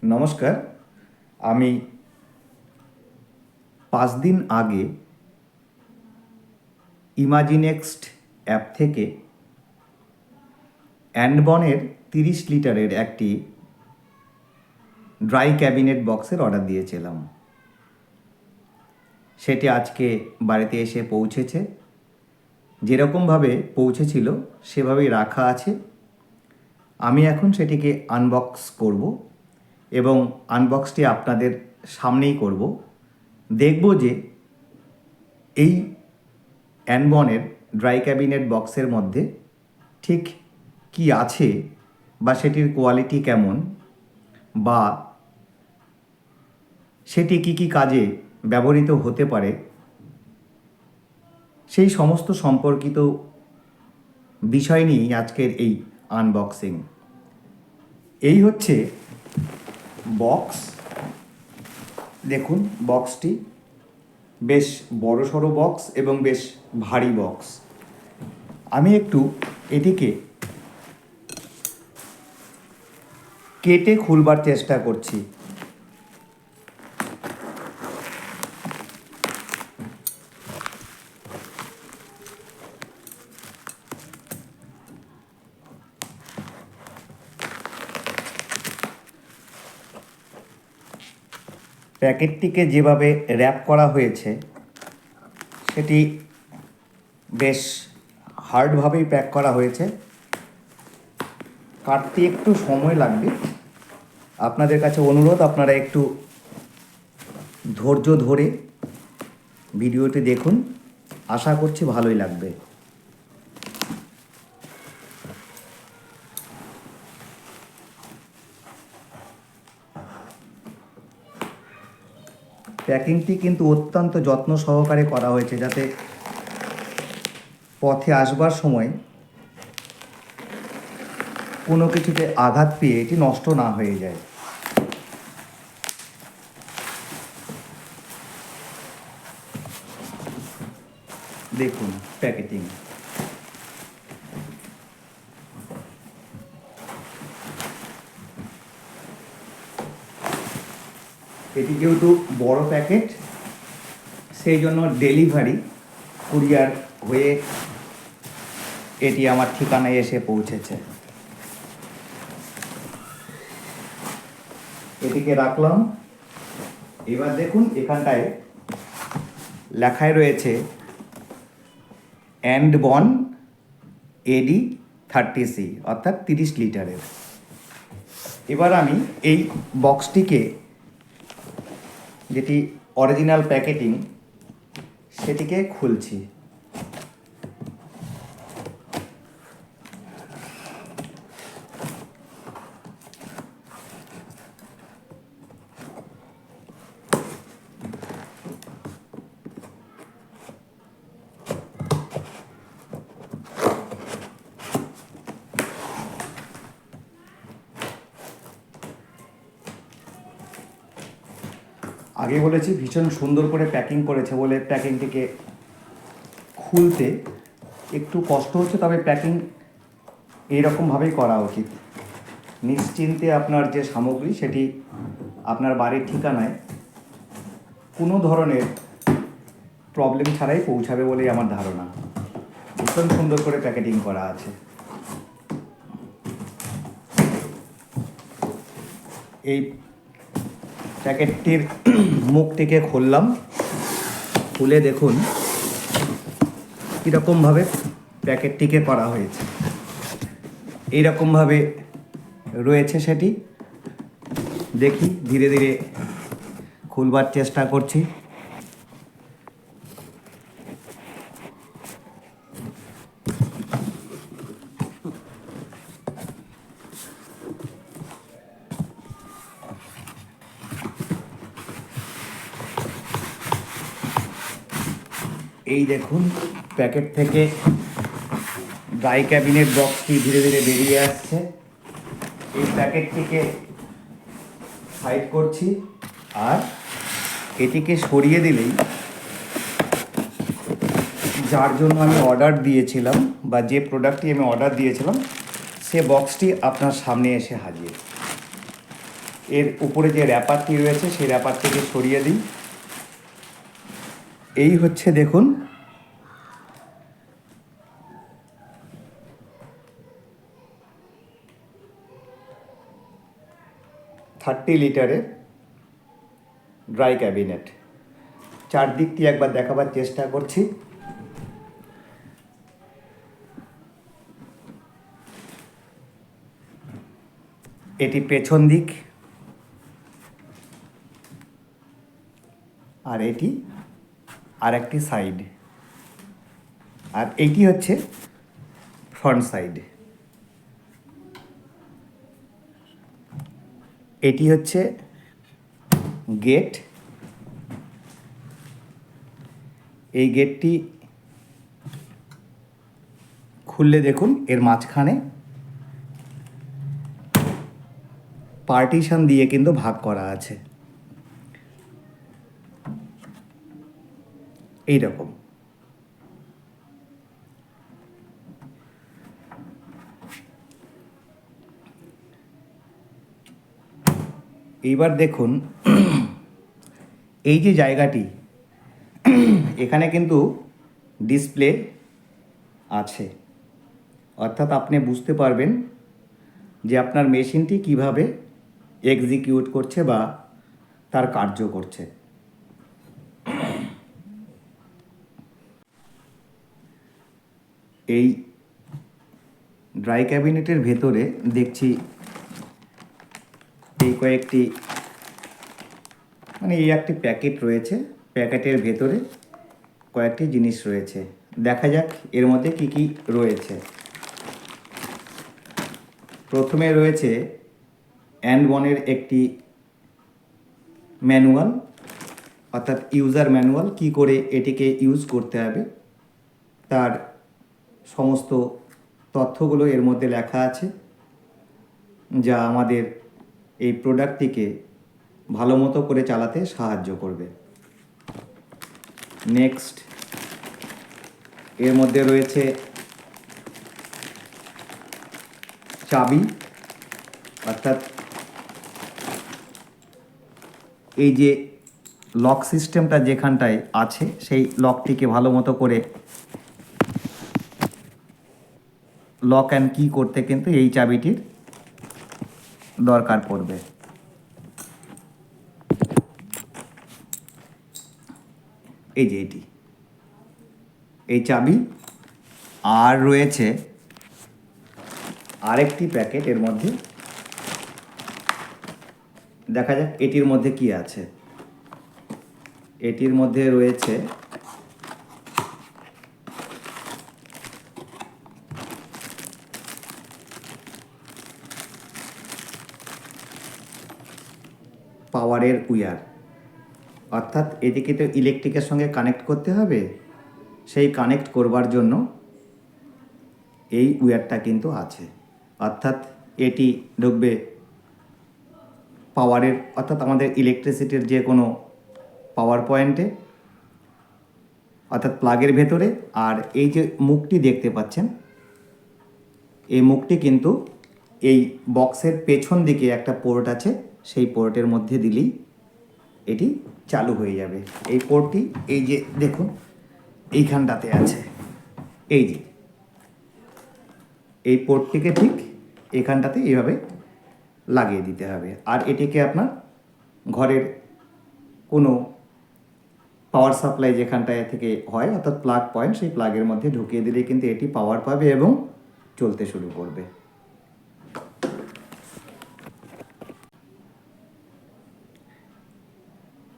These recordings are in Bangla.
নমস্কার। আমি 5 দিন আগে ইমাজিনেক্সট অ্যাপ থেকে অ্যান্ডবনের 30 লিটারের একটি ড্রাই ক্যাবিনেট বক্সের অর্ডার দিয়েছিলাম। সেটি আজকে বাড়িতে এসে পৌঁছেছে। যেরকমভাবে পৌঁছেছিল সেভাবেই রাখা আছে। আমি এখন সেটিকে আনবক্স করব এবং আনবক্সটি আপনাদের সামনেই করব। দেখব যে এই অ্যান্ডবনের ড্রাই ক্যাবিনেট বক্সের মধ্যে ঠিক কি আছে বা সেটির কোয়ালিটি কেমন বা সেটি কি কি কাজে ব্যবহৃত হতে পারে সেই সমস্ত সম্পর্কিত বিষয় নিয়েই আজকের এই আনবক্সিং। এই হচ্ছে বক্স। দেখুন, বক্সটি বেশ বড়সড় বক্স এবং বেশ ভারী বক্স। আমি একটু এটিকে কেটে খুলবার চেষ্টা করছি। প্যাকেটটিকে যেভাবে র্যাপ করা হয়েছে সেটি বেশ হার্ডভাবেই প্যাক করা হয়েছে। কাটতে একটু সময় লাগবে। আপনাদের কাছে অনুরোধ, আপনারা একটু ধৈর্য ধরে ভিডিওটি দেখুন। আশা করছি ভালোই লাগবে। প্যাকিংটি কিন্তু অত্যন্ত যত্ন সহকারে করা হয়েছে যাতে পথে আসবার সময় কোনো কিছুতে আঘাত পেয়ে এটি নষ্ট না হয়ে যায়। দেখুন প্যাকেটিং। এটি যেহেতু বড় প্যাকেট সেই জন্য ডেলিভারি কুরিয়ার হয়ে এটি আমার ঠিকানায় এসে পৌঁছেছে। এটিকে রাখলাম। এবার দেখুন, এখানটায় লেখায় রয়েছে অ্যান্ডবন AD 30C অর্থাৎ 30 লিটারের। এবার আমি এই বক্সটিকে, যেটি অরিজিনাল প্যাকেটিং, সেটিকে খুলছি। আগে বলেছি ভীষণ সুন্দর করে প্যাকিং করেছে বলে প্যাকিংটিকে খুলতে একটু কষ্ট হচ্ছে, তবে প্যাকিং এইরকমভাবেই করা উচিত। নিশ্চিন্তে আপনার যে সামগ্রী সেটি আপনার বাড়ির ঠিকানায় কোনো ধরনের প্রবলেম ছাড়াই পৌঁছাবে বলেই আমার ধারণা। ভীষণ সুন্দর করে প্যাকেটিং করা আছে। এই প্যাকেটটির মুখটিকে খুললাম। খুলে দেখুন কীরকমভাবে প্যাকেটটিকে করা হয়েছে। এইরকমভাবে রয়েছে সেটি। দেখি, ধীরে ধীরে খুলবার চেষ্টা করছি। এই দেখুন, প্যাকেট থেকে ড্রাই ক্যাবিনেট বক্সটি ধীরে ধীরে বেরিয়ে আসছে। এই প্যাকেটটিকে সাইড করছি আর এটিকে সরিয়ে দিলেই যার জন্য আমি অর্ডার দিয়েছিলাম বা যে প্রোডাক্টটি আমি অর্ডার দিয়েছিলাম সে বক্সটি আপনার সামনে এসে হাজির। এর উপরে যে র্যাপারটি রয়েছে সেই র্যাপারটিকে সরিয়ে দিই। এই হচ্ছে দেখুন $30 লিটারের ড্রাই ক্যাবিনেট। চারদিকটি একবার দেখাবার চেষ্টা করছি। এটি পেছন দিক, আর এটি আর একটি সাইড, আর এইটি হচ্ছে ফ্রন্ট সাইড। এটি হচ্ছে গেট। এই গেটটি খুললে দেখুন এর মাঝখানে পার্টিশন দিয়ে কিন্তু ভাগ করা আছে এই রকম। এইবার দেখুন এই যে জায়গাটি, এখানে কিন্তু ডিসপ্লে আছে, অর্থাৎ আপনি বুঝতে পারবেন যে আপনার মেশিনটি কিভাবে এক্সিকিউট করছে বা তার কার্য করছে। এই ড্রাই ক্যাবিনেটের ভেতরে দেখছি এই কয়েকটি এই একটি প্যাকেট রয়েছে, প্যাকেটের ভেতরে কয়েকটি জিনিস রয়েছে। দেখা যাক এর মধ্যে কি কি রয়েছে। প্রথমে রয়েছে অ্যান্ডবনের একটি ম্যানুয়াল, অর্থাৎ ইউজার ম্যানুয়াল, কি করে এটিকে ইউজ করতে হবে তার সমস্ত তথ্যগুলো এর মধ্যে লেখা আছে, যা আমাদের এই প্রোডাক্টটিকে ভালো মতো করে চালাতে সাহায্য করবে। নেক্সট এর মধ্যে রয়েছে চাবি, অর্থাৎ এই যে লক সিস্টেমটা যেখানটায় আছে সেই লকটিকে ভালো মতো করে লক অ্যান্ড কি করতে কিন্তু এই চাবিটির দরকার পড়বে। এই যে এটি এই চাবি। আর রয়েছে আরেকটি প্যাকেট, এর মধ্যে দেখা যাক এটির মধ্যে কি আছে। এটির মধ্যে রয়েছে পাওয়ারের উইয়ার, অর্থাৎ এটিকে তো ইলেকট্রিকের সঙ্গে কানেক্ট করতে হবে, সেই কানেক্ট করবার জন্য এই উইয়ারটা কিন্তু আছে। অর্থাৎ এটি ঢুকবে পাওয়ারের, অর্থাৎ আমাদের ইলেকট্রিসিটির যে কোনো পাওয়ার পয়েন্টে, অর্থাৎ প্লাগের ভেতরে। আর এই যে মুখটি দেখতে পাচ্ছেন, এই মুখটি কিন্তু এই বক্সের পেছন দিকে একটা পোর্ট আছে, সেই পোর্টের মধ্যে দিলেই এটি চালু হয়ে যাবে। এই পোর্টটি এই যে দেখুন এইখানটাতে আছে, এই যে এই পোর্টটিকে ঠিক এখানটাতে এইভাবে লাগিয়ে দিতে হবে। আর এটিকে আপনার ঘরের কোনো পাওয়ার সাপ্লাই যেখানটায় থেকে হয়, অর্থাৎ প্লাগ পয়েন্ট, সেই প্লাগের মধ্যে ঢুকিয়ে দিলে কিন্তু এটি পাওয়ার পাবে এবং চলতে শুরু করবে।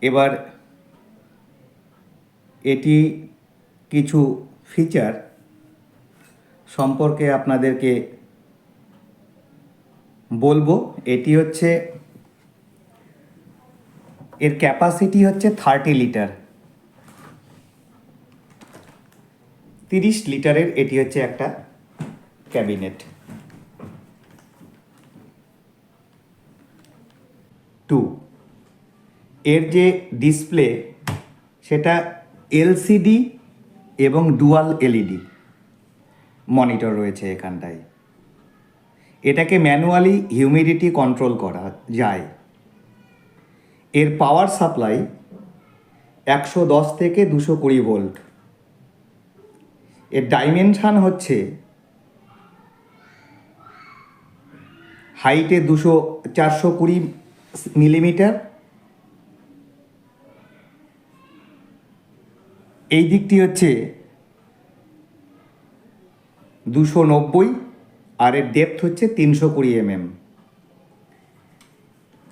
এবার এটি কিছু ফিচার সম্পর্কে আপনাদেরকে বলবো। এটি হচ্ছে, এর ক্যাপাসিটি হচ্ছে 30 লিটার, 30 লিটারের এটি হচ্ছে একটা ক্যাবিনেট। 2, এর যে ডিসপ্লে সেটা এলসিডি এবং ডুয়াল এলইডি মনিটর রয়েছে এখানটায়। এটাকে ম্যানুয়ালি হিউমিডিটি কন্ট্রোল করা যায়, এর পাওয়ার সাপ্লাই 110 থেকে 220 ভোল্ট। এর ডাইমেনশান হচ্ছে হাইটে 420 মিলিমিটার, এই দিকটি হচ্ছে 290, আর এর ডেপথ হচ্ছে 320 mm।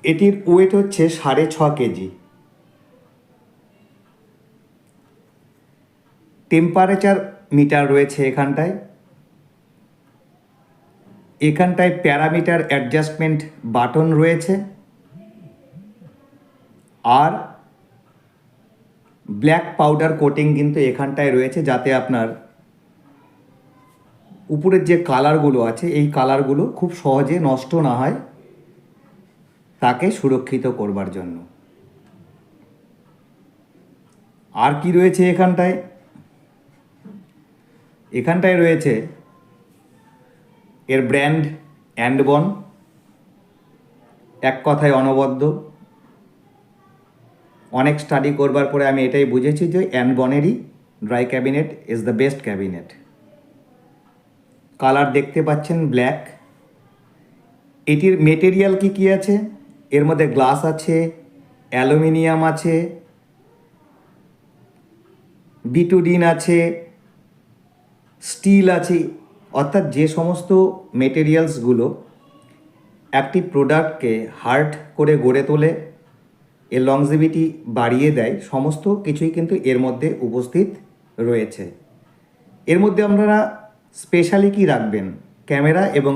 এটির ওয়েট হচ্ছে 6.5 কেজি। টেম্পারেচার মিটার রয়েছে এখানটায় প্যারামিটার অ্যাডজাস্টমেন্ট বাটন রয়েছে, আর ব্ল্যাক পাউডার কোটিং কিন্তু এখানটায় রয়েছে, যাতে আপনার উপরের যে কালারগুলো আছে এই কালারগুলো খুব সহজে নষ্ট না হয়, তাকে সুরক্ষিত করবার জন্য। আর কি রয়েছে এখানটায় রয়েছে এর ব্র্যান্ড অ্যান্ডবন, এক কথায় অনবদ্য। অনেক স্টাডি করবার পরে আমি এটাই বুঝেছি যে অ্যান্ডবনেরই dry cabinet is the best cabinet. Colour দেখতে পাচ্ছেন ব্ল্যাক। এটির মেটেরিয়াল কি আছে, এর মধ্যে গ্লাস আছে, অ্যালুমিনিয়াম আছে, বিটুডিন আছে, স্টিল আছে, অর্থাৎ যে সমস্ত মেটেরিয়ালসগুলো একটি প্রোডাক্টকে হার্ড করে গড়ে তোলে, এর লংজিভিটি বাড়িয়ে দেয়, সমস্ত কিছুই কিন্তু এর মধ্যে উপস্থিত রয়েছে। এর মধ্যে আপনারা স্পেশালি কি রাখবেন, ক্যামেরা এবং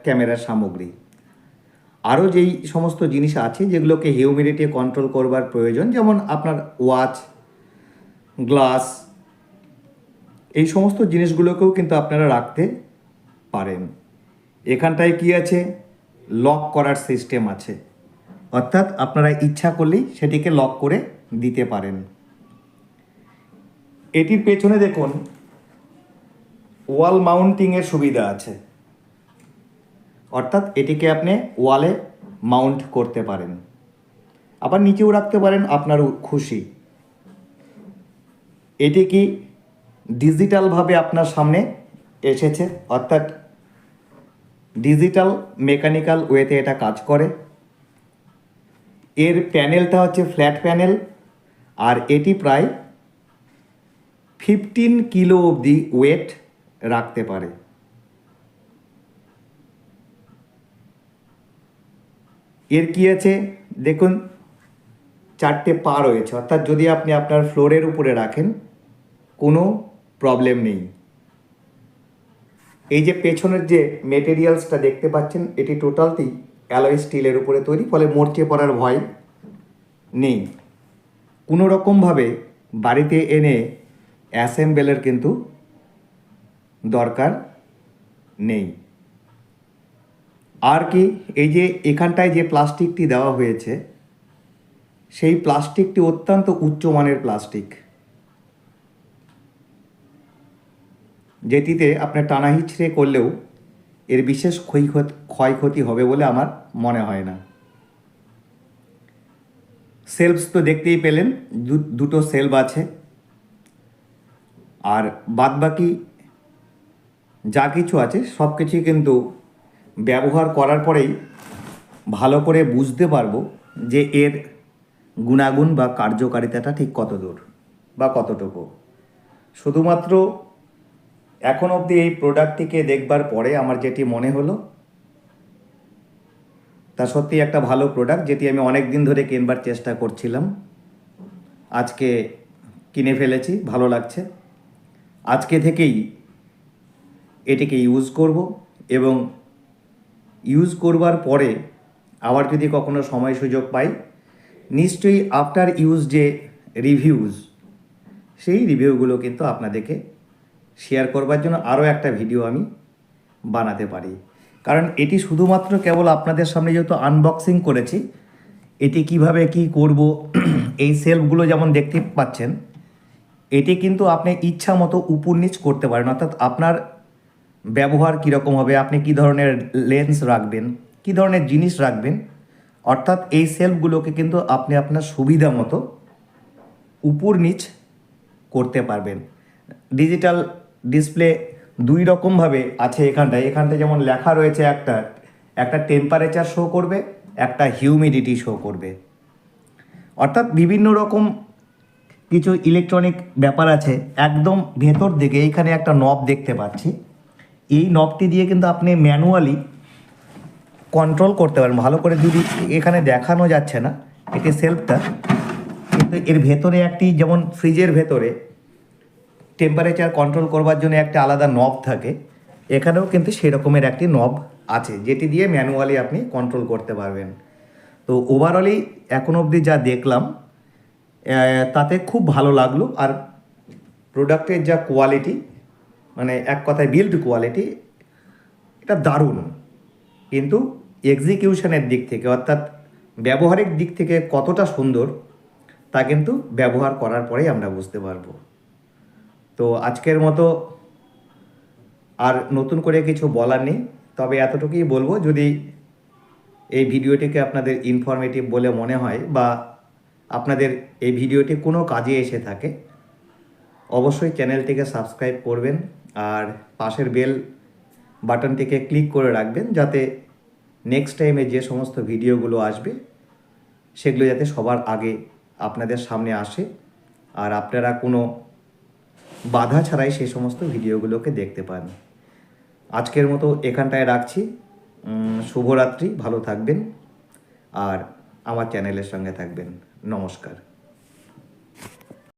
ক্যামেরার সামগ্রী। আরও যেই সমস্ত জিনিস আছে যেগুলোকে হিউমিডিটি কন্ট্রোল করবার প্রয়োজন, যেমন আপনার ওয়াচ, গ্লাস, এই সমস্ত জিনিসগুলোকেও কিন্তু আপনারা রাখতে পারেন। এখানটায় কি আছে, লক করার সিস্টেম আছে, অর্থাৎ আপনারা ইচ্ছা করলেই সেটিকে লক করে দিতে পারেন। এটির পেছনে দেখুন ওয়াল মাউন্টিংয়ের সুবিধা আছে, অর্থাৎ এটিকে আপনি ওয়ালে মাউন্ট করতে পারেন, আবার নিচেও রাখতে পারেন আপনার খুশি। এটি কি ডিজিটালভাবে আপনার সামনে এসেছে, অর্থাৎ ডিজিটাল মেকানিক্যাল ওয়েতে এটা কাজ করে। এর প্যানেলটা হচ্ছে ফ্ল্যাট প্যানেল, আর এটি প্রায় 15 কিলো অবধি ওয়েট রাখতে পারে। এর কি আছে দেখুন, 4টে পা রয়েছে, অর্থাৎ যদি আপনি আপনার ফ্লোরের উপরে রাখেন কোনো প্রবলেম নেই। এই যে পেছনের যে মেটেরিয়ালসটা দেখতে পাচ্ছেন, এটি টোটালটি অ্যালয় স্টিলের উপরে তৈরি, ফলে মরচে পড়ার ভয় নেই। কোনো রকমভাবে বাড়িতে এনে অ্যাসেম্বলের কিন্তু দরকার নেই। আর কি, এই যে এখানটায় যে প্লাস্টিকটি দেওয়া হয়েছে, সেই প্লাস্টিকটি অত্যন্ত উচ্চমানের প্লাস্টিক, যেটিতে আপনার টানা হিচড়ে করলেও এর বিশেষ ক্ষয়ক্ষতি হবে বলে আমার মনে হয় না। সেলফস তো দেখতেই পেলেন, দুটো সেলফ আছে, আর বাদবাকি যা কিছু আছে সব কিছুই কিন্তু ব্যবহার করার পরেই ভালো করে বুঝতে পারবো যে এর গুণাগুণ বা কার্যকারিতাটা ঠিক কত দূর বা কতটুকু। শুধুমাত্র এখন অবধি এই প্রোডাক্টটিকে দেখবার পরে আমার যেটি মনে হলো, তা সত্যি একটা ভালো প্রোডাক্ট, যেটি আমি অনেক দিন ধরে কিনবার চেষ্টা করছিলাম। আজকে কিনে ফেলেছি, ভালো লাগছে। আজকে থেকেই এটিকে ইউজ করব, এবং ইউজ করবার পরে আবার যদি কখনো সময় সুযোগ পাই, নিশ্চয়ই আফটার ইউজ যে রিভিউজ, সেই রিভিউগুলো কিন্তু আপনাদেরকে শেয়ার করবার জন্য আরও একটা ভিডিও আমি বানাতে পারি। কারণ এটি শুধুমাত্র কেবল আপনাদের সামনে যেহেতু আনবক্সিং করেছি, এটি কিভাবে কি করব, এই সেলফগুলো যেমন দেখতে পাচ্ছেন, এটি কিন্তু আপনি ইচ্ছা মতো উপর নিচ করতে পারেন, অর্থাৎ আপনার ব্যবহার কীরকম হবে, আপনি কী ধরনের লেন্স রাখবেন, কী ধরনের জিনিস রাখবেন, অর্থাৎ এই সেলফগুলোকে কিন্তু আপনি আপনার সুবিধা মতো উপর নিচ করতে পারবেন। ডিজিটাল ডিসপ্লে দুই রকমভাবে আছে এখানটায় যেমন লেখা রয়েছে, একটা টেম্পারেচার শো করবে, একটা হিউমিডিটি শো করবে। অর্থাৎ বিভিন্ন রকম কিছু ইলেকট্রনিক ব্যাপার আছে। একদম ভেতর দিকে এইখানে একটা নব দেখতে পাচ্ছি, এই নবটি দিয়ে কিন্তু আপনি ম্যানুয়ালি কন্ট্রোল করতে পারেন। ভালো করে যদি এখানে দেখানো যাচ্ছে না এটি সেলফটা, কিন্তু এর ভেতরে একটি, যেমন ফ্রিজের ভেতরে টেম্পারেচার কন্ট্রোল করবার জন্য একটা আলাদা নব থাকে, এখানেও কিন্তু সেরকমের একটি নব আছে যেটি দিয়ে ম্যানুয়ালি আপনি কন্ট্রোল করতে পারবেন। তো ওভারঅলি এখন অবধি যা দেখলাম তাতে খুব ভালো লাগলো। আর প্রোডাক্টের যা কোয়ালিটি, মানে এক কথায় বিল্ড কোয়ালিটি, এটা দারুণ। কিন্তু এক্সিকিউশনের দিক থেকে অর্থাৎ ব্যবহারিক দিক থেকে কতটা সুন্দর তা কিন্তু ব্যবহার করার পরেই আমরা বুঝতে পারবো। তো আজকের মতো আর নতুন করে কিছু বলার নেই, তবে এতটুকুই বলবো, যদি এই ভিডিওটিকে আপনাদের ইনফরমেটিভ বলে মনে হয় বা আপনাদের এই ভিডিওটি কোনো কাজে এসে থাকে, অবশ্যই চ্যানেলটিকে সাবস্ক্রাইব করবেন আর পাশের বেল বাটনটিকে ক্লিক করে রাখবেন, যাতে নেক্সট টাইমে যে সমস্ত ভিডিওগুলো আসবে সেগুলো যাতে সবার আগে আপনাদের সামনে আসে আর আপনারা কোনো বাধা ছাড়াই সেই সমস্ত ভিডিওগুলোকে দেখতে পান। আজকের মতো এখানটায় রাখছি। শুভরাত্রি, ভালো থাকবেন আর আমার চ্যানেলের সঙ্গে থাকবেন। নমস্কার।